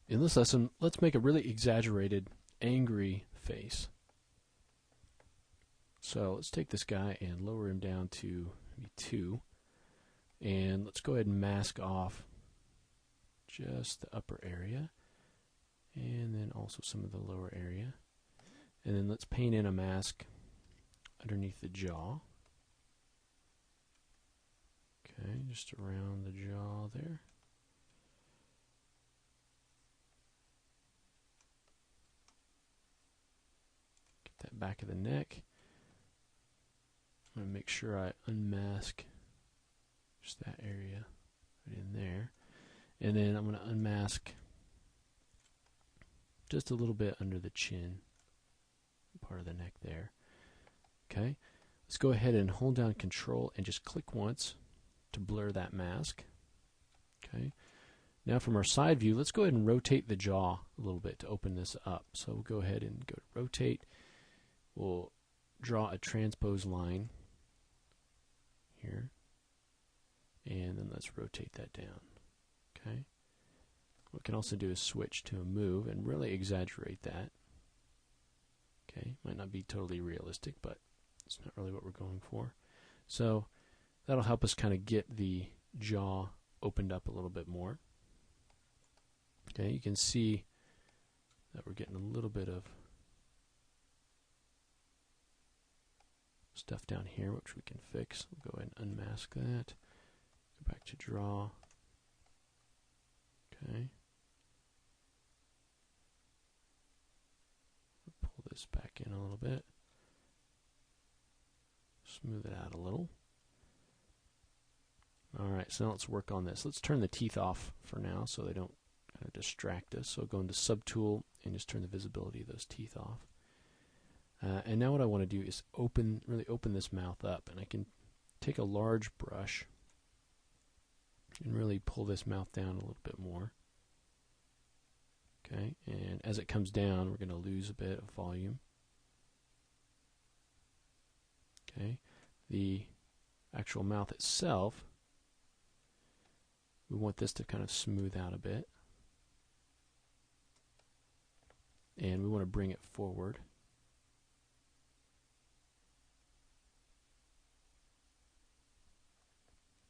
In this lesson, let's make a really exaggerated, angry face. So let's take this guy and lower him down to maybe 2. And let's go ahead and mask off just the upper area. And then also some of the lower area. And then let's paint in a mask underneath the jaw. Okay, just around the jaw there. Get that back of the neck. I'm going to make sure I unmask just that area right in there. And then I'm going to unmask just a little bit under the chin, part of the neck there. Okay, let's go ahead and hold down Control and just click once to blur that mask. Okay, now from our side view, let's go ahead and rotate the jaw a little bit to open this up. So we'll go ahead and go to Rotate. We'll draw a transpose line here, and then let's rotate that down. Okay, what we can also do is switch to a move and really exaggerate that. Okay, might not be totally realistic, but it's not really what we're going for. So that'll help us kind of get the jaw opened up a little bit more. Okay, you can see that we're getting a little bit of stuff down here, which we can fix. We'll go ahead and unmask that. Go back to draw. Okay. Pull this back in a little bit. Smooth it out a little. Alright, so now let's work on this. Let's turn the teeth off for now so they don't kind of distract us. So go into Subtool and just turn the visibility of those teeth off. And now what I want to do is really open this mouth up, and I can take a large brush and really pull this mouth down a little bit more. Okay, and as it comes down, we're going to lose a bit of volume. Okay, the actual mouth itself, we want this to kind of smooth out a bit, and we want to bring it forward.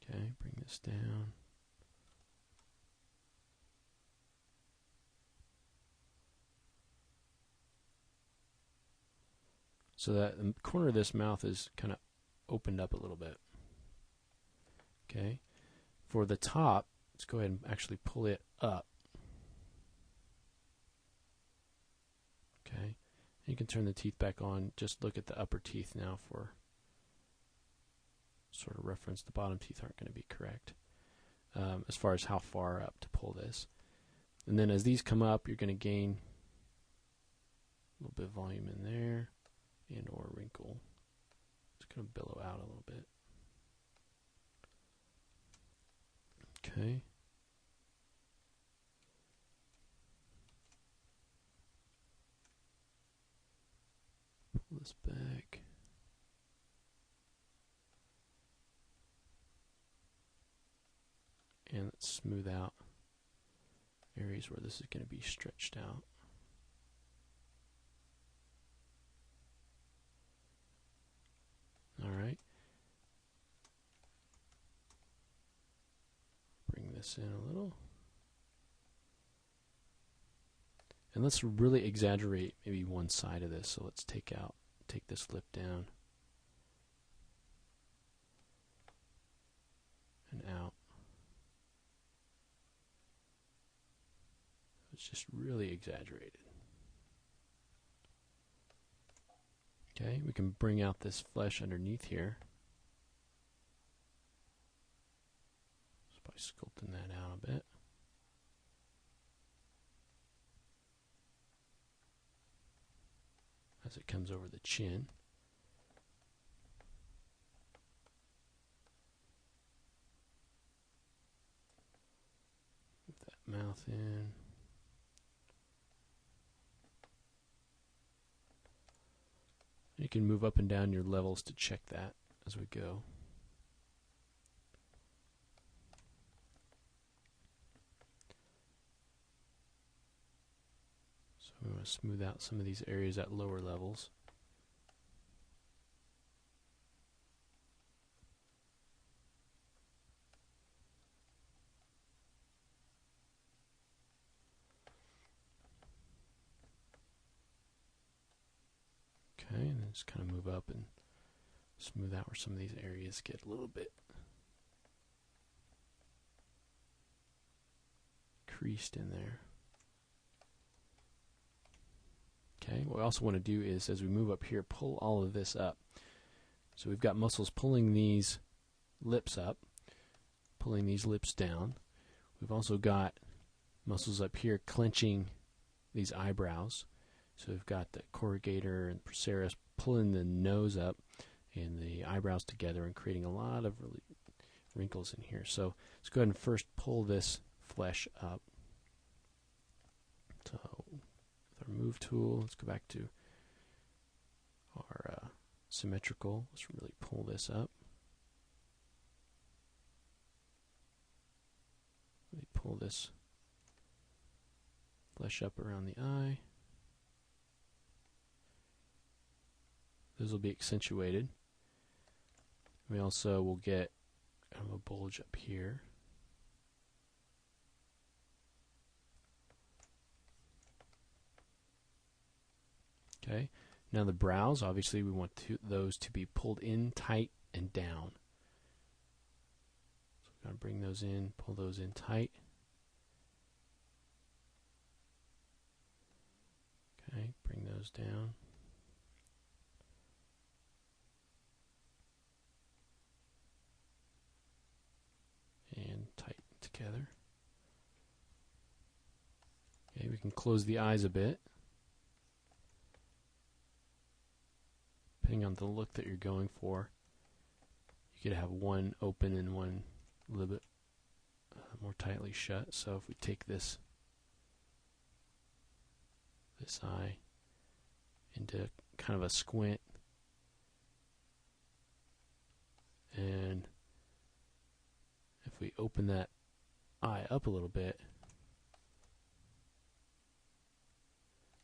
Okay, bring this down. So that the corner of this mouth is kind of opened up a little bit. Okay, for the top, let's go ahead and actually pull it up. Okay, you can turn the teeth back on. Just look at the upper teeth now for sort of reference. The bottom teeth aren't going to be correct as far as how far up to pull this. And then as these come up, you're going to gain a little bit of volume in there and or wrinkle. It's going to billow out a little bit. Okay. Pull this back. And let's smooth out areas where this is going to be stretched out. Alright. Bring this in a little. And let's really exaggerate maybe one side of this. So let's take this lip down and out. It's just really exaggerated. Okay, we can bring out this flesh underneath here just by sculpting that out a bit. As it comes over the chin. Move that mouth in. You can move up and down your levels to check that as we go. we want to smooth out some of these areas at lower levels. Okay, and then just kind of move up and smooth out where some of these areas get a little bit creased in there. Okay, what we also want to do is, as we move up here, pull all of this up. So we've got muscles pulling these lips up, pulling these lips down. We've also got muscles up here clenching these eyebrows. So we've got the corrugator and procerus pulling the nose up and the eyebrows together and creating a lot of really wrinkles in here. So let's go ahead and first pull this flesh up. So with our move tool, let's go back to our symmetrical. Let's really pull this up. Really pull this flesh up around the eye. Those will be accentuated. We also will get kind of a bulge up here. Okay. Now the brows, obviously we want those to be pulled in tight and down. So we're going to bring those in, pull those in tight. Okay, bring those down. And tighten together. Okay, we can close the eyes a bit. Depending on the look that you're going for, you could have one open and one a little bit more tightly shut. So if we take this eye into kind of a squint, and if we open that eye up a little bit,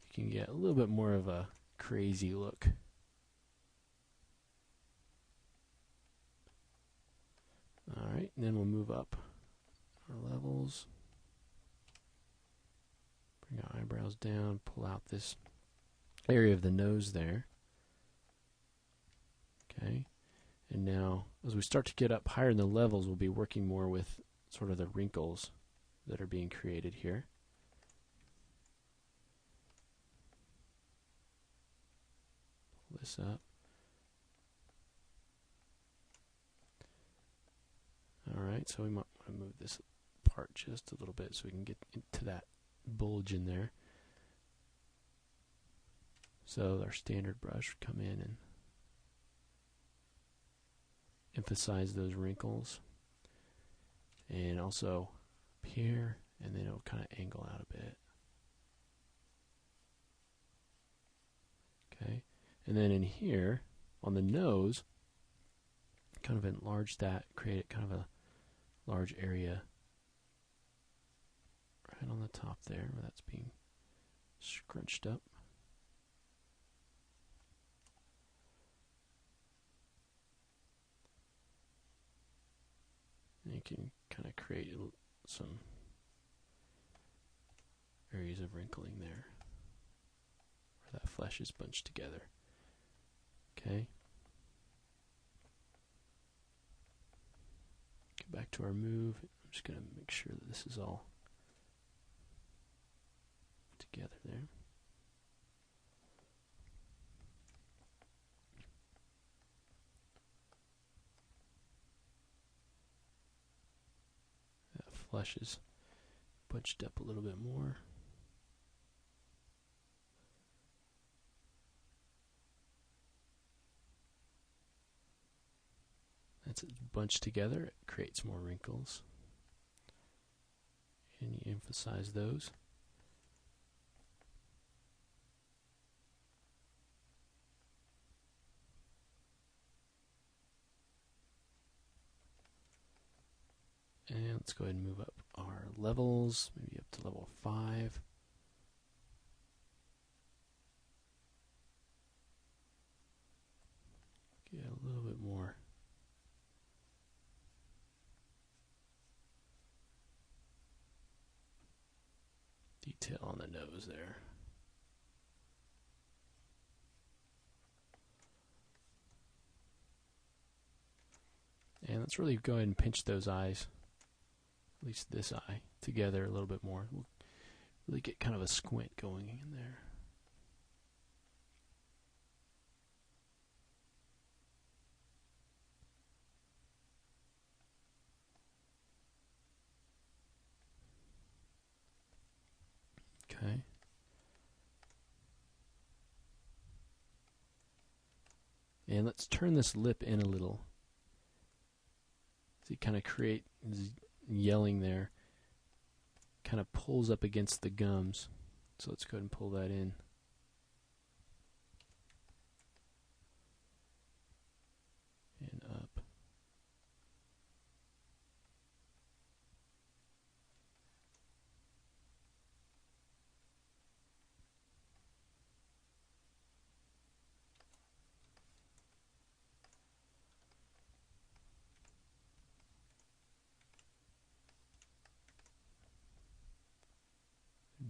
you can get a little bit more of a crazy look. Alright, and then we'll move up our levels. Bring our eyebrows down, pull out this area of the nose there. Okay, and now as we start to get up higher in the levels, we'll be working more with sort of the wrinkles that are being created here. Pull this up. Alright, so we might want to move this part just a little bit so we can get into that bulge in there. So our standard brush would come in and emphasize those wrinkles. And also up here, and then it'll kind of angle out a bit. Okay, and then in here, on the nose, kind of enlarge that, create it kind of a large area right on the top there where that's being scrunched up. And you can kind of create some areas of wrinkling there where that flesh is bunched together. Okay. Get back to our move. I'm just going to make sure that this is all together there. That flesh is bunched up a little bit more. As it's bunched together, it creates more wrinkles. And you emphasize those. And let's go ahead and move up our levels, maybe up to level 5. detail on the nose there. And let's really go ahead and pinch those eyes, at least this eye, together a little bit more. We'll really get kind of a squint going in there. Okay. And let's turn this lip in a little. So you kind of create yelling there. Kind of pulls up against the gums. So let's go ahead and pull that in. And up.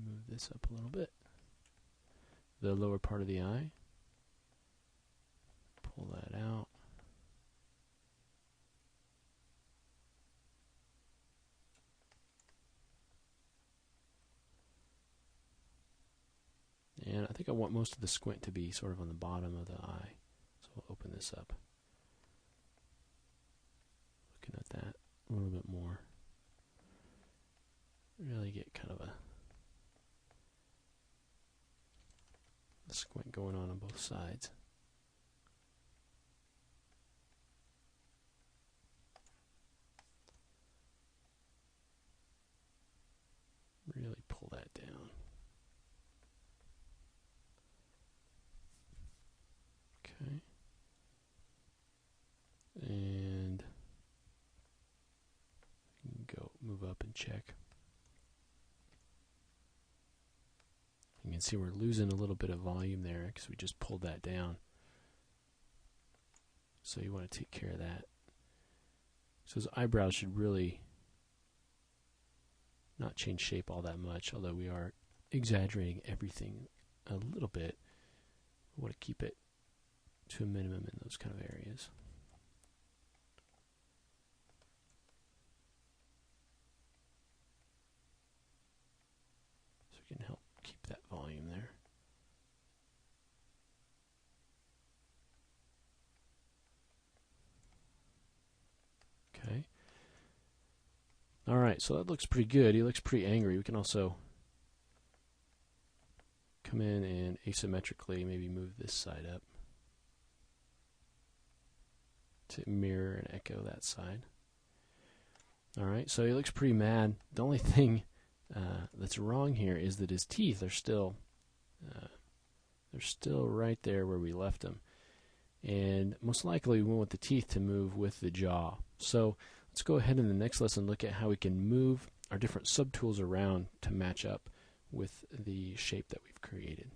Move this up a little bit. The lower part of the eye. Pull that out. And I think I want most of the squint to be sort of on the bottom of the eye. So we'll open this up. Looking at that a little bit more. Really get kind of a squint going on both sides. Really pull that down. Okay. And you can go move up and check. You can see we're losing a little bit of volume there because we just pulled that down. So you want to take care of that. So his eyebrows should really not change shape all that much, although we are exaggerating everything a little bit. We want to keep it to a minimum in those kind of areas. So we can help keep that volume there. Okay. Alright, so that looks pretty good. He looks pretty angry. We can also come in and asymmetrically maybe move this side up to mirror and echo that side. Alright, so he looks pretty mad. The only thing that's wrong here is that his teeth are still right there where we left them, and most likely we want the teeth to move with the jaw. So let's go ahead in the next lesson look at how we can move our different subtools around to match up with the shape that we've created.